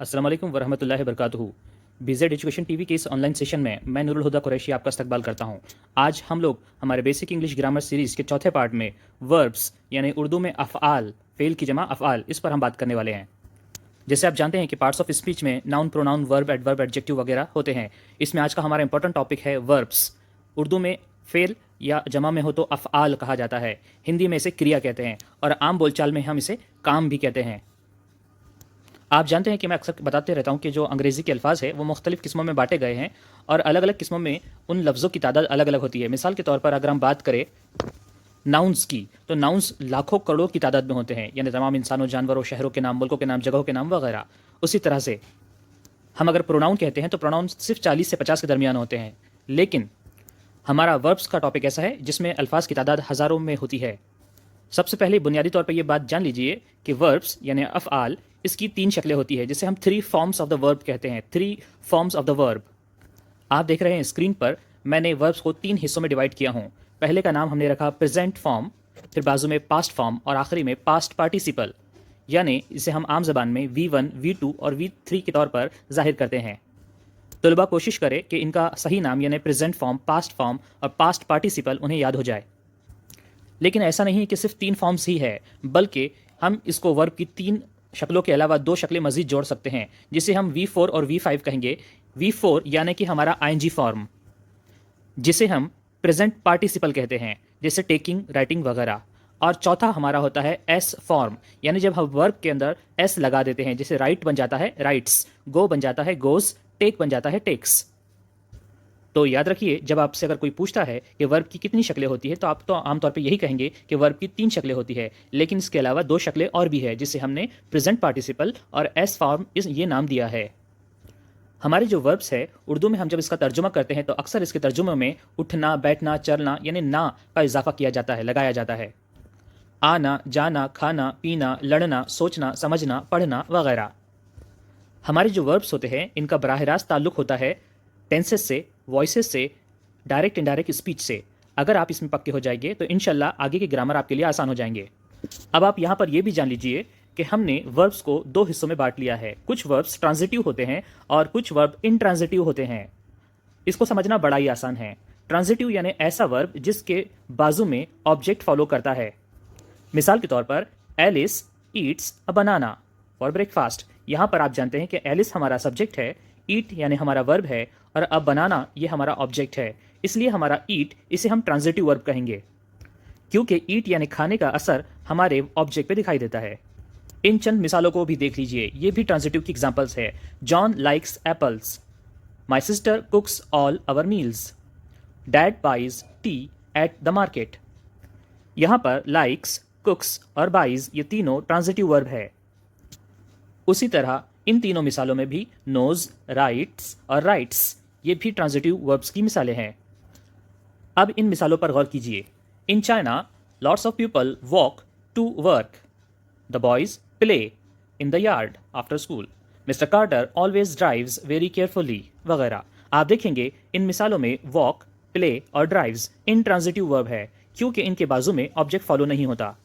अस्सलाम वालेकुम वरहमतुल्लाहि वबरकातुहू। बीजेड एजुकेशन टीवी के इस ऑनलाइन सेशन में मैं नूरुल हुदा कुरैशी आपका इस्तकबाल करता हूं। आज हम लोग हमारे बेसिक इंग्लिश ग्रामर सीरीज़ के चौथे पार्ट में वर्ब्स यानी उर्दू में अफ़आल, फ़ेल की जमा अफ़आल, इस पर हम बात करने वाले हैं। जैसे आप जानते हैं कि पार्ट्स ऑफ स्पीच में noun, pronoun, verb, adverb, adjective वगैरह होते हैं। इसमें आज का हमारा इंपॉर्टेंट टॉपिक है वर्ब्स। उर्दू में फ़ेल या जमा में हो तो अफ़आल कहा जाता है, हिंदी में इसे क्रिया कहते हैं और आम बोलचाल में हम इसे काम भी कहते हैं। आप जानते हैं कि मैं अक्सर बताते रहता हूँ कि जो अंग्रेज़ी के अल्फाज है वो मुख्तलिफ़ किस्मों में बांटे गए हैं और अलग अलग किस्मों में उन लफ्ज़ों की तादाद अलग अलग होती है। मिसाल के तौर पर अगर हम बात करें नाउन्स की, तो नाउन्स लाखों करोड़ों की तादाद में होते हैं, यानी तमाम इंसानों, जानवरों, शहरों के नाम, मुल्कों के नाम, जगहों के नाम वगैरह। उसी तरह से हम अगर प्रोनाउन कहते हैं तो प्रोनाउन सिर्फ 40 से 50 के दरमियान होते हैं। लेकिन हमारा वर्ब्स का टॉपिक ऐसा है जिसमें अल्फाज की तादाद हज़ारों में होती है। सबसे पहले बुनियादी तौर पर यह बात जान लीजिए कि वर्ब्स यानी अफ़आल, इसकी 3 शक्लें होती है जिसे हम 3 फॉर्म्स ऑफ द वर्ब कहते हैं। 3 फॉर्म्स ऑफ द वर्ब आप देख रहे हैं स्क्रीन पर। मैंने वर्ब्स को 3 हिस्सों में डिवाइड किया हूं। पहले का नाम हमने रखा प्रेजेंट फॉर्म, फिर बाजू में पास्ट फॉर्म और आखिरी में पास्ट पार्टिसिपल, यानी इसे हम आम जबान में V1, V2 और V3 के तौर पर जाहिर करते हैं। तलबा कोशिश करें कि इनका सही नाम यानी प्रेजेंट फॉर्म, पास्ट फॉर्म और पास्ट पार्टिसिपल उन्हें याद हो जाए। लेकिन ऐसा नहीं है कि सिर्फ 3 फॉर्म्स ही है, बल्कि हम इसको वर्ब की 3 शक्लों के अलावा 2 शक्लें मजीद जोड़ सकते हैं, जिसे हम V4 और V5 कहेंगे। V4 यानी कि हमारा ING फॉर्म, जिसे हम प्रेजेंट पार्टिसिपल कहते हैं, जैसे टेकिंग, राइटिंग वगैरह। और चौथा हमारा होता है S फॉर्म, यानी जब हम वर्ब के अंदर S लगा देते हैं, जैसे राइट बन जाता है राइट्स, गो बन जाता है गोज, टेक बन जाता है टेक्स। तो याद रखिए, जब आपसे अगर कोई पूछता है कि वर्ब की कितनी शक्लें होती है, तो आप तो आमतौर पे यही कहेंगे कि वर्ब की 3 शक्लें होती है। लेकिन इसके अलावा 2 शक्लें और भी है, जिसे हमने प्रेजेंट पार्टिसिपल और एस फॉर्म ये नाम दिया है। हमारे जो वर्ब्स है, उर्दू में हम जब इसका तर्जुमा करते हैं तो अक्सर इसके तर्जुमे में उठना, बैठना, चलना यानी ना का इजाफा किया जाता है, लगाया जाता है। आना, जाना, खाना, पीना, लड़ना, सोचना, समझना, पढ़ना वगैरह। हमारे जो वर्ब्स होते हैं इनका बराह रास्त ताल्लुक होता है टेंसेस से, वॉइसेस से, डायरेक्ट इनडायरेक्ट स्पीच से। अगर आप इसमें पक्के हो जाएंगे तो इंशाल्लाह आगे के ग्रामर आपके लिए आसान हो जाएंगे। अब आप यहाँ पर यह भी जान लीजिए कि हमने वर्ब्स को 2 हिस्सों में बांट लिया है। कुछ वर्ब्स ट्रांजिटिव होते हैं और कुछ वर्ब इंट्रांजिटिव होते हैं। इसको समझना बड़ा ही आसान है। ट्रांजिटिव यानी ऐसा वर्ब जिसके बाजू में ऑब्जेक्ट फॉलो करता है। मिसाल के तौर पर Alice eats a banana for breakfast. यहाँ पर आप जानते हैं कि एलिस हमारा सब्जेक्ट है, ईट यानी हमारा वर्ब है और अब बनाना ये हमारा ऑब्जेक्ट है। इसलिए हमारा ईट, इसे हम ट्रांजिटिव वर्ब कहेंगे, क्योंकि ईट यानी खाने का असर हमारे ऑब्जेक्ट पे दिखाई देता है। इन चंद मिसालों को भी देख लीजिए, ये भी ट्रांजिटिव की एग्जांपल्स है। John likes apples, my sister cooks all our meals, dad buys tea at the market. यहाँ पर लाइक्स, कुक्स और बाइज ये तीनों ट्रांजिटिव वर्ब है। उसी तरह इन तीनों मिसालों में भी नोज, राइट्स और राइट्स ये भी ट्रांजिटिव वर्ब्स की मिसालें हैं। अब इन मिसालों पर गौर कीजिए। In China lots of people walk to work, the boys play in the yard after school, Mister Carter always drives very carefully वगैरह। आप देखेंगे इन मिसालों में वॉक, प्ले और ड्राइव्स इन ट्रांजिटिव वर्ब है, क्योंकि इनके बाजू में ऑब्जेक्ट फॉलो नहीं होता।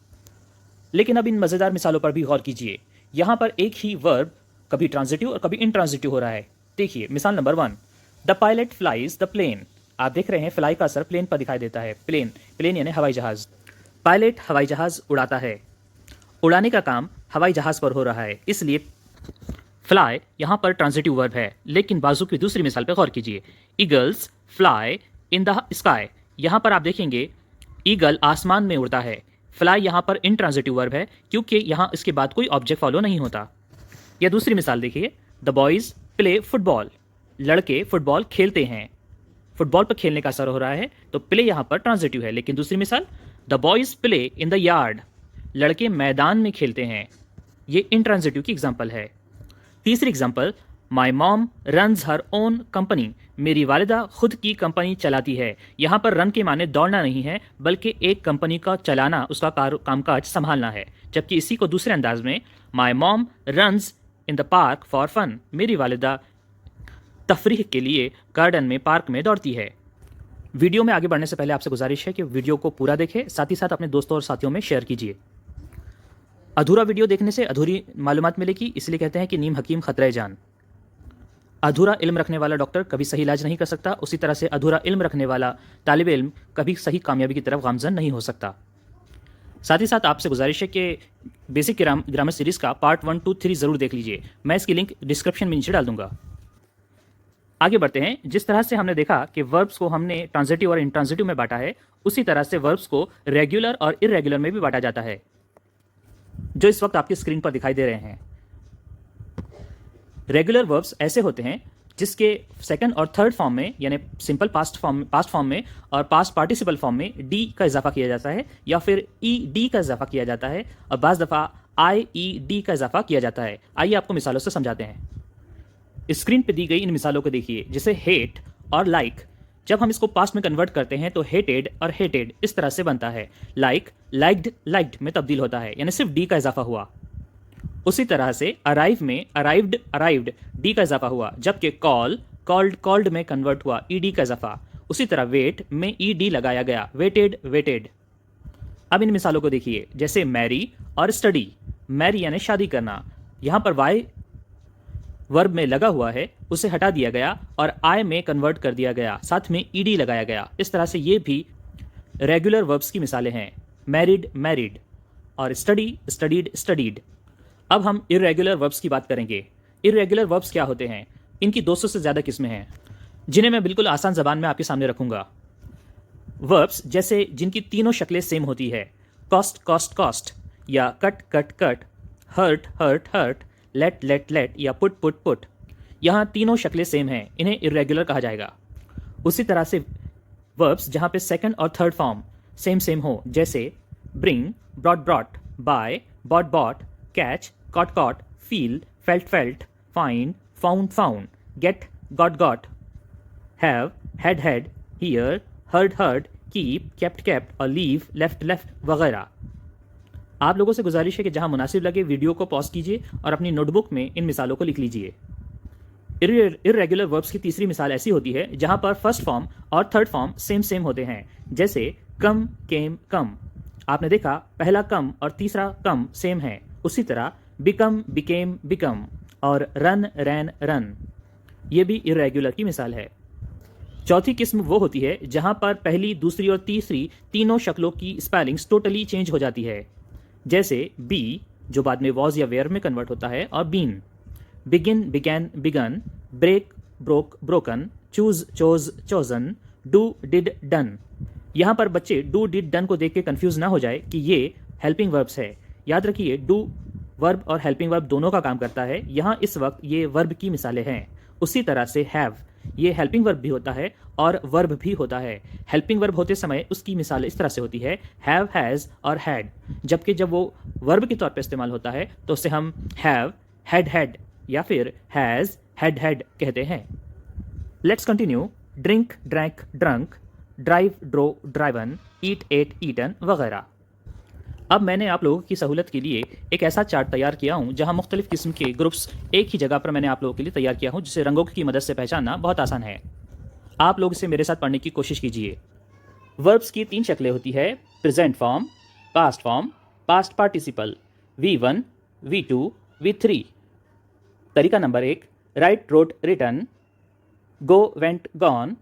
लेकिन अब इन मजेदार मिसालों पर भी गौर कीजिए। यहां पर एक ही वर्ब कभी ट्रांजिटिव और कभी इंट्रांजिटिव हो रहा है। देखिए मिसाल number 1, the pilot flies the plane. आप देख रहे हैं फ्लाई का असर प्लेन पर दिखाई देता है। प्लेन, प्लेन यानी हवाई जहाज। पायलट हवाई जहाज उड़ाता है, उड़ाने का काम हवाई जहाज पर हो रहा है, इसलिए फ्लाई यहां पर ट्रांजिटिव वर्ब है। लेकिन बाजू की दूसरी मिसाल पर गौर कीजिए। Eagles fly in the sky. यहां पर आप देखेंगे ईगल आसमान में उड़ता है। फ्लाई यहां पर इंट्रांजिटिव वर्ब है, क्योंकि यहां इसके बाद कोई ऑब्जेक्ट फॉलो नहीं होता। या दूसरी मिसाल देखिए, द बॉयज प्ले फुटबॉल। लड़के फुटबॉल खेलते हैं, फुटबॉल पर खेलने का असर हो रहा है, तो प्ले यहां पर ट्रांजिटिव है। लेकिन दूसरी मिसाल, the boys play in the yard. लड़के मैदान में खेलते हैं, ये इंट्रांजिटिव की एग्जाम्पल है। तीसरी एग्जाम्पल, माई mom runs her own company. मेरी वालिदा खुद की कंपनी चलाती है। यहाँ पर रन के माने दौड़ना नहीं है, बल्कि एक कंपनी का चलाना, उसका कामकाज संभालना है। जबकि इसी को दूसरे अंदाज में, my mom runs in the park for fun. मेरी वालिदा तफरीह के लिए गार्डन में, पार्क में दौड़ती है। वीडियो में आगे बढ़ने से पहले आपसे गुजारिश है कि वीडियो को पूरा देखें, साथ ही साथ अपने दोस्तों और साथियों में शेयर कीजिए। अधूरा वीडियो देखने से अधूरी मालूमात मिलेगी, इसलिए कहते हैं कि नीम हकीम खतरे जान। अधूरा इल्म रखने वाला डॉक्टर कभी सही इलाज नहीं कर सकता, उसी तरह से अधूरा इल्म रखने वाला तालिब इल्म कभी सही कामयाबी की तरफ गामजन नहीं हो सकता। साथ ही साथ आपसे गुजारिश है कि बेसिक ग्रामर सीरीज़ का पार्ट 1, 2, 3 ज़रूर देख लीजिए। मैं इसकी लिंक डिस्क्रिप्शन में नीचे डाल दूंगा। आगे बढ़ते हैं। जिस तरह से हमने देखा कि वर्ब्स को हमने ट्रांजिटिव और इंट्रांजिटिव में बांटा है, उसी तरह से वर्ब्स को रेगुलर और इरेगुलर में भी बांटा जाता है, जो इस वक्त आपकी स्क्रीन पर दिखाई दे रहे हैं। रेगुलर वर्ब्स ऐसे होते हैं जिसके सेकंड और थर्ड फॉर्म में, यानी सिंपल पास्ट फॉर्म में और पास्ट पार्टिसिपल फॉर्म में डी का इजाफा किया जाता है, या फिर ई डी का इजाफा किया जाता है, और बाज़ दफ़ा आई ई डी का इजाफा किया जाता है। आइए आपको मिसालों से समझाते हैं। स्क्रीन पे दी गई इन मिसालों को देखिए। जैसे हेट और लाइक, जब हम इसको पास्ट में कन्वर्ट करते हैं तो हेटेड और हेटेड इस तरह से बनता है। लाइक लाइक्ड लाइक्ड में तब्दील होता है, यानी सिर्फ डी का इजाफा हुआ। उसी तरह से अराइव में अराइव्ड अराइव्ड डी का इजाफा हुआ, जबकि कॉल कॉल्ड कॉल्ड में कन्वर्ट हुआ ई डी का इजाफा। उसी तरह वेट में ई डी लगाया गया, वेटेड वेटेड। अब इन मिसालों को देखिए। जैसे मैरी और स्टडी, मैरी यानी शादी करना, यहां पर वाई वर्ब में लगा हुआ है, उसे हटा दिया गया और आई में कन्वर्ट कर दिया गया, साथ में ईडी लगाया गया। इस तरह से ये भी रेगुलर वर्ब्स की मिसालें हैं। मैरिड मैरिड और स्टडी स्टडीड स्टडीड। अब हम इरेगुलर वर्ब्स की बात करेंगे। इरेगुलर वर्ब्स क्या होते हैं? इनकी 200 से ज़्यादा किस्में हैं, जिन्हें मैं बिल्कुल आसान ज़बान में आपके सामने रखूंगा। वर्ब्स जैसे जिनकी तीनों शक्लें सेम होती है, कॉस्ट कॉस्ट कॉस्ट, या cut cut cut, hurt hurt hurt, let let let, या पुट पुट पुट। यहाँ तीनों शक्लें सेम हैं, इन्हें इरेगुलर कहा जाएगा। उसी तरह से वर्ब्स जहाँ पे सेकंड और थर्ड फॉर्म सेम सेम हो, जैसे bring brought brought, buy bought bought, catch caught caught, feel felt felt, find found found, get got got, have had had, hear heard heard, keep kept kept, और leave left left वगैरह। आप लोगों से गुजारिश है कि जहां मुनासिब लगे वीडियो को पॉज कीजिए और अपनी नोटबुक में इन मिसालों को लिख लीजिए। इर्रेगुलर वर्ब्स की तीसरी मिसाल ऐसी होती है जहां पर फर्स्ट फॉर्म और थर्ड फॉर्म सेम सेम होते हैं, जैसे कम केम कम। आपने देखा पहला कम और तीसरा कम सेम है। उसी तरह बिकम बिकेम बिकम और रन रैन रन, ये भी इरेगुलर की मिसाल है। चौथी किस्म वो होती है जहां पर पहली, दूसरी और तीसरी तीनों शक्लों की स्पेलिंग्स टोटली चेंज हो जाती है, जैसे बी जो बाद में वॉज या वेयर में कन्वर्ट होता है, और been. Begin began begun, break broke broken, choose chose chosen, do did done. यहाँ पर बच्चे डू डिड डन को देख के कंफ्यूज ना हो जाए कि ये हेल्पिंग वर्ब्स है। याद रखिए डू वर्ब और हेल्पिंग वर्ब दोनों का काम करता है। यहाँ इस वक्त ये वर्ब की मिसालें हैं। उसी तरह से हैव, ये हेल्पिंग वर्ब भी होता है और वर्ब भी होता है। हेल्पिंग वर्ब होते समय उसकी मिसाल इस तरह से होती है, हैव हैज़ और हैड, जबकि जब वो वर्ब के तौर पर इस्तेमाल होता है तो उसे हम हैव हैड हैड या फिर हैज़ हैड हैड कहते हैं। Let's continue. Drink drank drunk, drive drove driven, eat ate eaten वगैरह। अब मैंने आप लोगों की सहूलत के लिए एक ऐसा चार्ट तैयार किया हूं जहां मुख्तलिफ किस्म के ग्रुप्स एक ही जगह पर मैंने आप लोगों के लिए तैयार किया हूं, जिसे रंगों की मदद से पहचानना बहुत आसान है। आप लोग इसे मेरे साथ पढ़ने की कोशिश कीजिए। वर्ब्स की 3 शक्लें होती है, present form, past participle, V1, V2, V3। तरीका number 1, write wrote written, go went gone,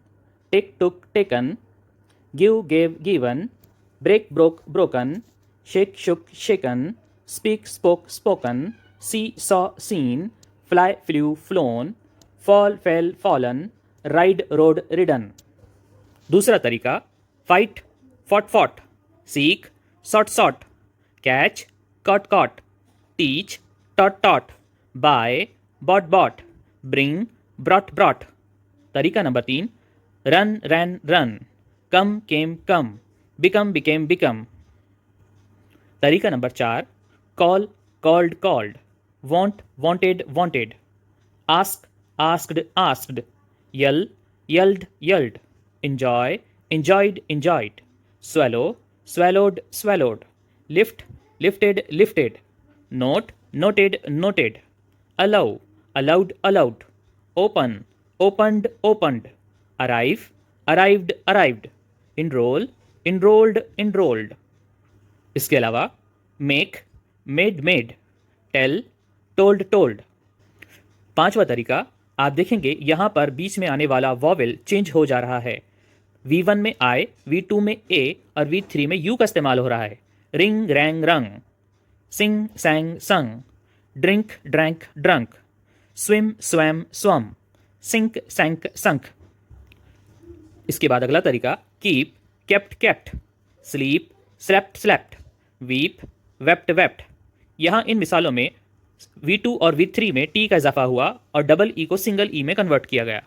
take took taken, give gave given, break broke broken, shake shook shaken, speak spoke spoken, see saw seen, fly flew flown, fall fell fallen, ride rode ridden. दूसरा तरीका, fight fought fought, seek sought sought, catch caught caught, teach taught taught, buy bought bought, bring brought brought. तरीका number 3, run ran run, come came come, become became become. तरीका number 4, call called called, want wanted wanted, ask asked asked, yell yelled yelled, enjoy enjoyed enjoyed, swallow swallowed swallowed, lift lifted lifted, note noted noted, allow allowed allowed, open opened opened, arrive arrived arrived, enroll enrolled enrolled। इसके अलावा make made made, tell told told. पांचवा तरीका, आप देखेंगे यहां पर बीच में आने वाला वॉवेल चेंज हो जा रहा है। V1 में I, V2 में A और V3 में U का इस्तेमाल हो रहा है। रिंग रैंग रंग, sing sang sung, drink drank drunk, swim swam swum, sink sank sunk. इसके बाद अगला तरीका, keep kept kept, sleep slept slept, weep wept wept. यहाँ इन मिसालों में V2 और V3 में T का इजाफा हुआ और डबल E को सिंगल E में कन्वर्ट किया गया।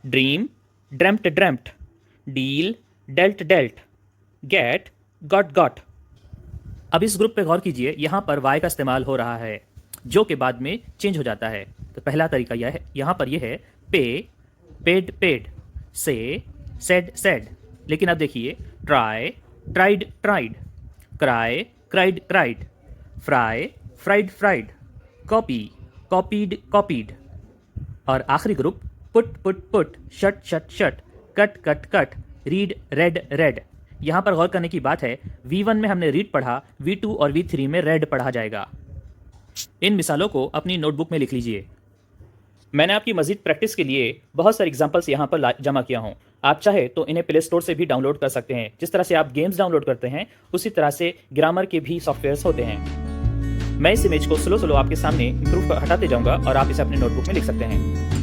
Dream dreamt dreamt, deal dealt dealt, get got got. अब इस ग्रुप पे गौर कीजिए, यहाँ पर वाई का इस्तेमाल हो रहा है जो कि बाद में चेंज हो जाता है। तो पहला तरीका यह है, यहाँ पर यह है पे पेड पेड, से सेड सेड। लेकिन अब देखिए, try tried tried, cry cried cried, fry fried fried, copy copied copied. और आखिरी group put put put, shut shut shut, cut cut cut, read red red. यहाँ पर गौर करने की बात है, V1 में हमने रीड पढ़ा, V2 और V3 में रेड पढ़ा जाएगा। इन मिसालों को अपनी नोटबुक में लिख लीजिए। मैंने आपकी मजीद प्रैक्टिस के लिए बहुत सारे एग्जाम्पल्स यहाँ पर जमा किया हूँ। आप चाहे तो इन्हें प्ले स्टोर से भी डाउनलोड कर सकते हैं। जिस तरह से आप गेम्स डाउनलोड करते हैं उसी तरह से ग्रामर के भी सॉफ्टवेयर्स होते हैं। मैं इस इमेज को स्लो स्लो आपके सामने इंप्रूव हटाते जाऊँगा और आप इसे अपने नोटबुक में लिख सकते हैं।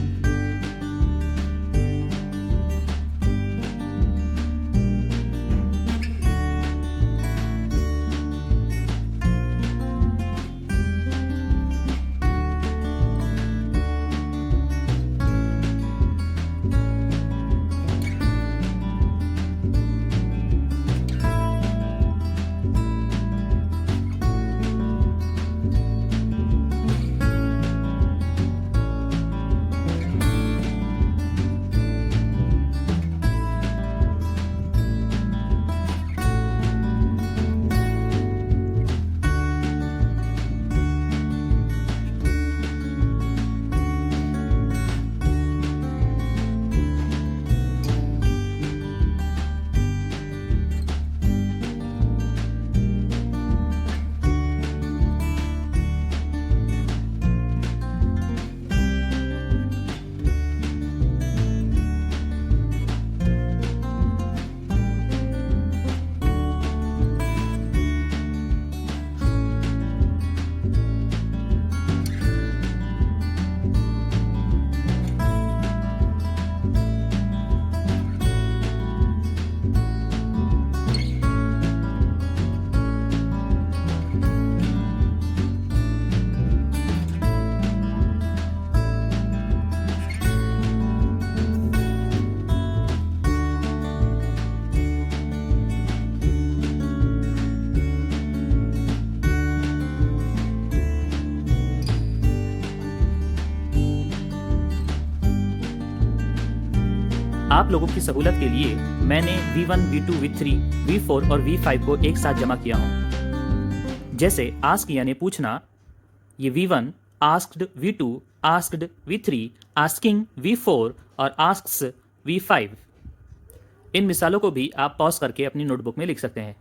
आप लोगों की सहूलत के लिए मैंने V1, V2, V3, V4 और V5 को एक साथ जमा किया हूं। जैसे आस्क यानी पूछना, ये V1, asked V2, asked V3, asking V4 और आस्क्स V5। इन मिसालों को भी आप पॉज करके अपनी नोटबुक में लिख सकते हैं।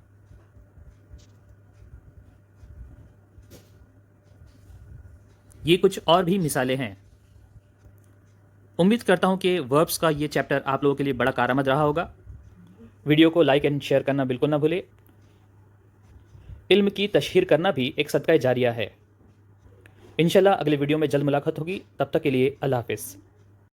ये कुछ और भी मिसालें हैं। उम्मीद करता हूं कि वर्ब्स का ये चैप्टर आप लोगों के लिए बड़ा कारआमद रहा होगा। वीडियो को लाइक एंड शेयर करना बिल्कुल ना भूले। इल्म की तशहीर करना भी एक सदका जारिया है। इंशाल्लाह अगले वीडियो में जल्द मुलाकात होगी। तब तक के लिए अल्लाह हाफिज़।